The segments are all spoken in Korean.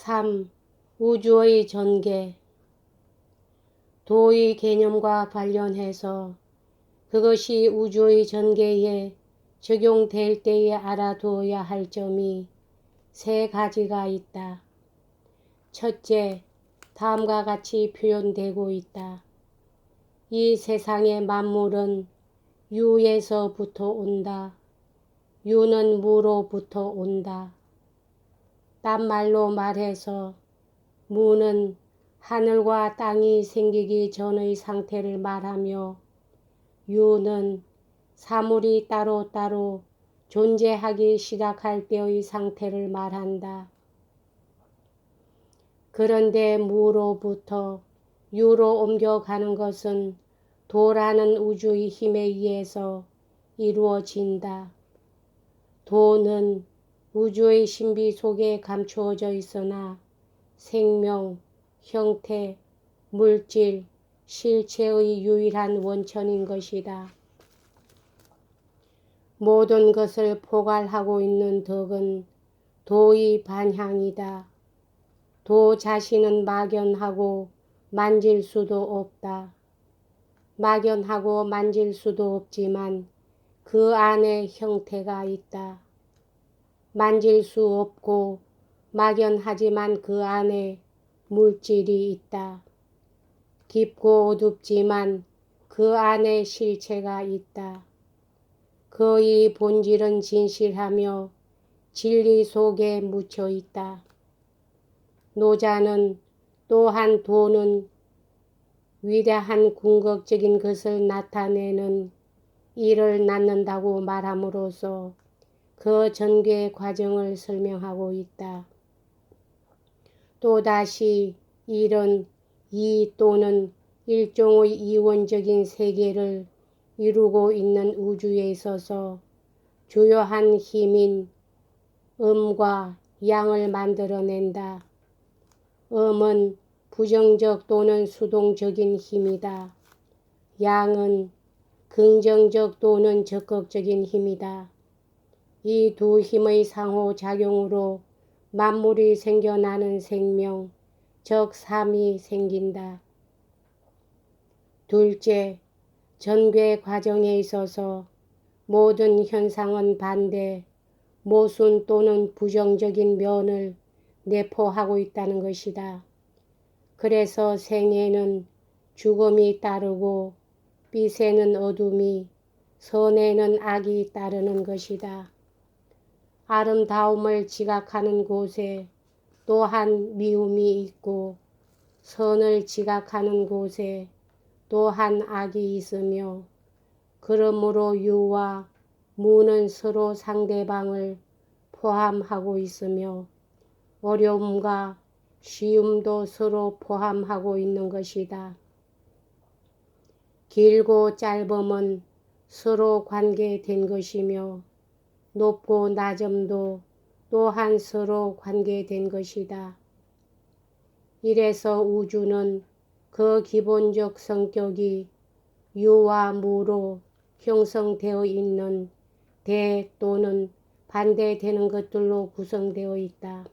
3. 우주의 전개. 도의 개념과 관련해서 그것이 우주의 전개에 적용될 때에 알아두어야 할 점이 세 가지가 있다. 첫째, 다음과 같이 표현되고 있다. 이 세상의 만물은 유에서부터 온다. 유는 무로부터 온다. 딴 말로 말해서 무는 하늘과 땅이 생기기 전의 상태를 말하며 유는 사물이 따로따로 존재하기 시작할 때의 상태를 말한다. 그런데 무로부터 유로 옮겨가는 것은 도라는 우주의 힘에 의해서 이루어진다. 도는 우주의 신비 속에 감추어져 있으나 생명, 형태, 물질, 실체의 유일한 원천인 것이다. 모든 것을 포괄하고 있는 덕은 도의 반향이다. 도 자신은 막연하고 만질 수도 없다. 막연하고 만질 수도 없지만 그 안에 형태가 있다. 만질 수 없고 막연하지만 그 안에 물질이 있다. 깊고 어둡지만 그 안에 실체가 있다. 그의 본질은 진실하며 진리 속에 묻혀 있다. 노자는 또한 도는 위대한 궁극적인 것을 나타내는 일을 낳는다고 말함으로써 그 전개 과정을 설명하고 있다. 또다시 일은 이 또는 일종의 이원적인 세계를 이루고 있는 우주에 있어서 주요한 힘인 음과 양을 만들어낸다. 음은 부정적 또는 수동적인 힘이다. 양은 긍정적 또는 적극적인 힘이다. 이 두 힘의 상호작용으로 만물이 생겨나는 생명, 즉 삶이 생긴다. 둘째, 전개 과정에 있어서 모든 현상은 반대, 모순 또는 부정적인 면을 내포하고 있다는 것이다. 그래서 생에는 죽음이 따르고 빛에는 어둠이, 선에는 악이 따르는 것이다. 아름다움을 지각하는 곳에 또한 미움이 있고 선을 지각하는 곳에 또한 악이 있으며 그러므로 유와 무는 서로 상대방을 포함하고 있으며 어려움과 쉬움도 서로 포함하고 있는 것이다. 길고 짧음은 서로 관계된 것이며 높고 낮음도 또한 서로 관계된 것이다. 이래서 우주는 그 기본적 성격이 유와 무로 형성되어 있는 대 또는 반대되는 것들로 구성되어 있다.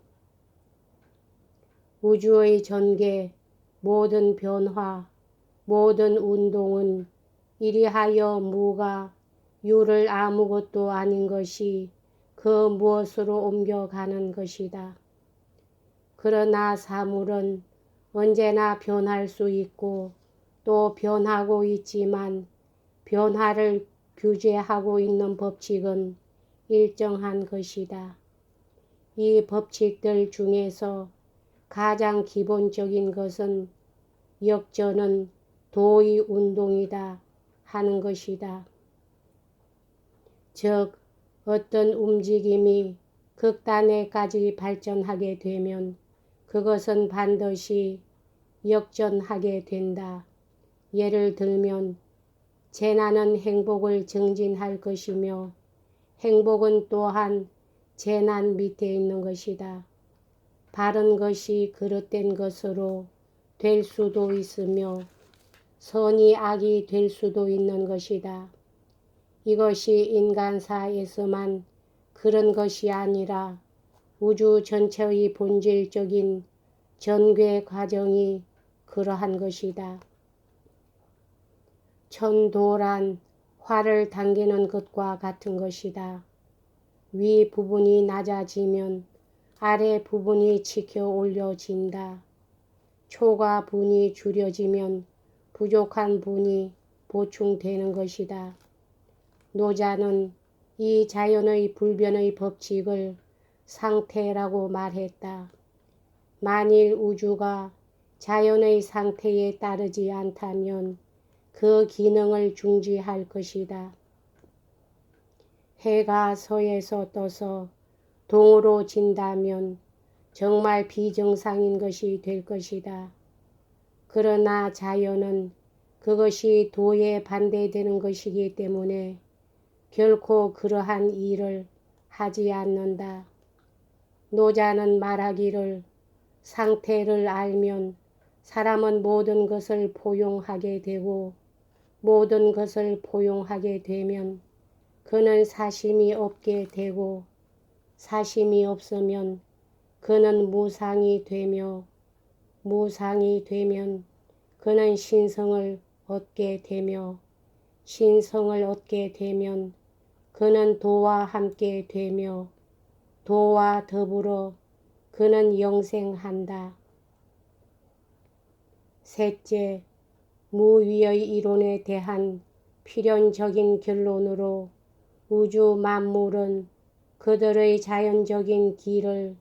우주의 전개, 모든 변화, 모든 운동은 이리하여 무가 유를 아무것도 아닌 것이 그 무엇으로 옮겨가는 것이다. 그러나 사물은 언제나 변할 수 있고 또 변하고 있지만 변화를 규제하고 있는 법칙은 일정한 것이다. 이 법칙들 중에서 가장 기본적인 것은 역전은 도의 운동이다 하는 것이다. 즉 어떤 움직임이 극단에까지 발전하게 되면 그것은 반드시 역전하게 된다. 예를 들면 재난은 행복을 증진할 것이며 행복은 또한 재난 밑에 있는 것이다. 바른 것이 그릇된 것으로 될 수도 있으며 선이 악이 될 수도 있는 것이다. 이것이 인간사에서만 그런 것이 아니라 우주 전체의 본질적인 전괴 과정이 그러한 것이다. 천도란 활을 당기는 것과 같은 것이다. 위 부분이 낮아지면 아래 부분이 치켜 올려진다. 초과 분이 줄여지면 부족한 분이 보충되는 것이다. 노자는 이 자연의 불변의 법칙을 상태라고 말했다. 만일 우주가 자연의 상태에 따르지 않다면 그 기능을 중지할 것이다. 해가 서에서 떠서 동으로 진다면 정말 비정상인 것이 될 것이다. 그러나 자연은 그것이 도에 반대되는 것이기 때문에 결코 그러한 일을 하지 않는다. 노자는 말하기를 상태를 알면 사람은 모든 것을 포용하게 되고 모든 것을 포용하게 되면 그는 사심이 없게 되고 사심이 없으면 그는 무상이 되며 무상이 되면 그는 신성을 얻게 되며 신성을 얻게 되면 그는 도와 함께 되며 도와 더불어 그는 영생한다. 셋째, 무위의 이론에 대한 필연적인 결론으로 우주 만물은 그들의 자연적인 길을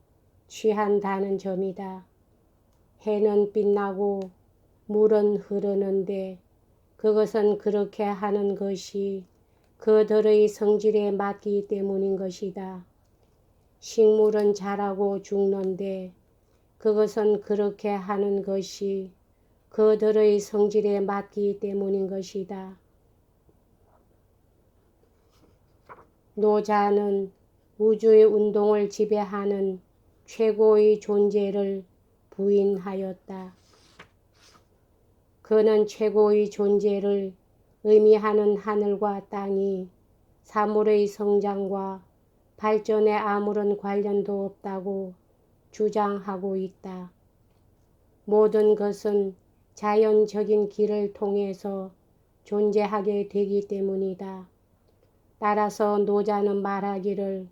취한다는 점이다. 해는 빛나고 물은 흐르는데 그것은 그렇게 하는 것이 그들의 성질에 맞기 때문인 것이다. 식물은 자라고 죽는데 그것은 그렇게 하는 것이 그들의 성질에 맞기 때문인 것이다. 노자는 우주의 운동을 지배하는 최고의 존재를 부인하였다. 그는 최고의 존재를 의미하는 하늘과 땅이 사물의 성장과 발전에 아무런 관련도 없다고 주장하고 있다. 모든 것은 자연적인 길을 통해서 존재하게 되기 때문이다. 따라서 노자는 말하기를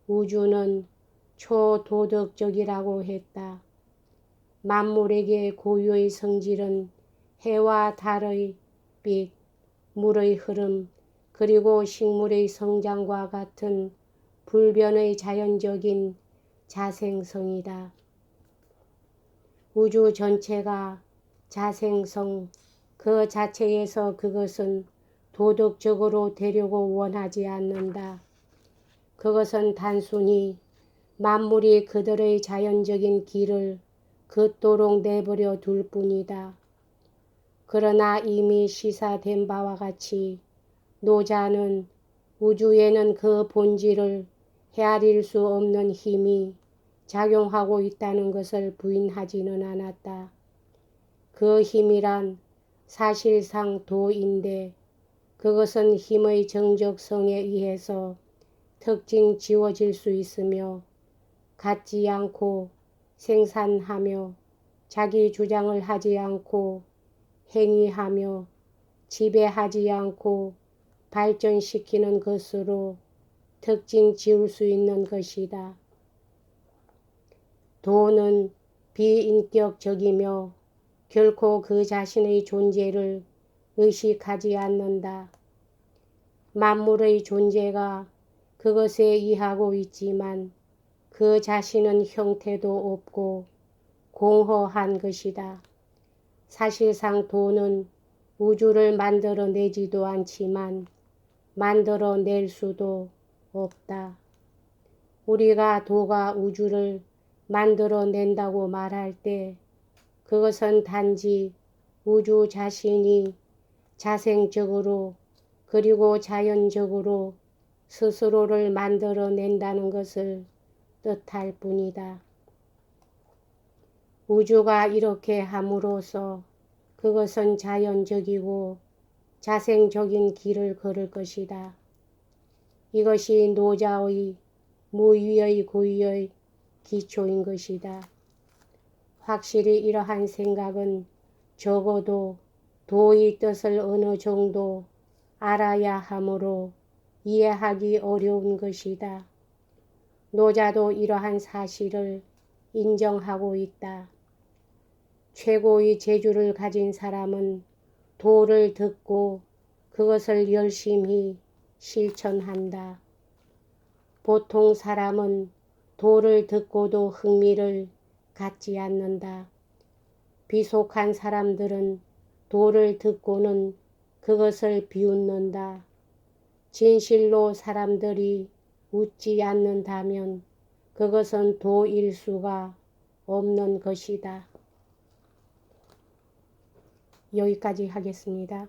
우주는 초도덕적이라고 했다. 만물에게 고유의 성질은 해와 달의 빛, 물의 흐름, 그리고 식물의 성장과 같은 불변의 자연적인 자생성이다. 우주 전체가 자생성 그 자체에서 그것은 도덕적으로 되려고 원하지 않는다. 그것은 단순히 만물이 그들의 자연적인 길을 긋도록 내버려 둘 뿐이다. 그러나 이미 시사된 바와 같이 노자는 우주에는 그 본질을 헤아릴 수 없는 힘이 작용하고 있다는 것을 부인하지는 않았다. 그 힘이란 사실상 도인데 그것은 힘의 정적성에 의해서 특징 지워질 수 있으며 갖지 않고 생산하며 자기 주장을 하지 않고 행위하며 지배하지 않고 발전시키는 것으로 특징 지을 수 있는 것이다. 도는 비인격적이며 결코 그 자신의 존재를 의식하지 않는다. 만물의 존재가 그것에 의하고 있지만 그 자신은 형태도 없고 공허한 것이다. 사실상 도는 우주를 만들어내지도 않지만 만들어낼 수도 없다. 우리가 도가 우주를 만들어낸다고 말할 때 그것은 단지 우주 자신이 자생적으로 그리고 자연적으로 스스로를 만들어낸다는 것을 뜻할 뿐이다. 우주가 이렇게 함으로써 그것은 자연적이고 자생적인 길을 걸을 것이다. 이것이 노자의 무위의 고유의 기초인 것이다. 확실히 이러한 생각은 적어도 도의 뜻을 어느 정도 알아야 하므로 이해하기 어려운 것이다. 노자도 이러한 사실을 인정하고 있다. 최고의 재주를 가진 사람은 도를 듣고 그것을 열심히 실천한다. 보통 사람은 도를 듣고도 흥미를 갖지 않는다. 비속한 사람들은 도를 듣고는 그것을 비웃는다. 진실로 사람들이 웃지 않는다면 그것은 도일 수가 없는 것이다. 여기까지 하겠습니다.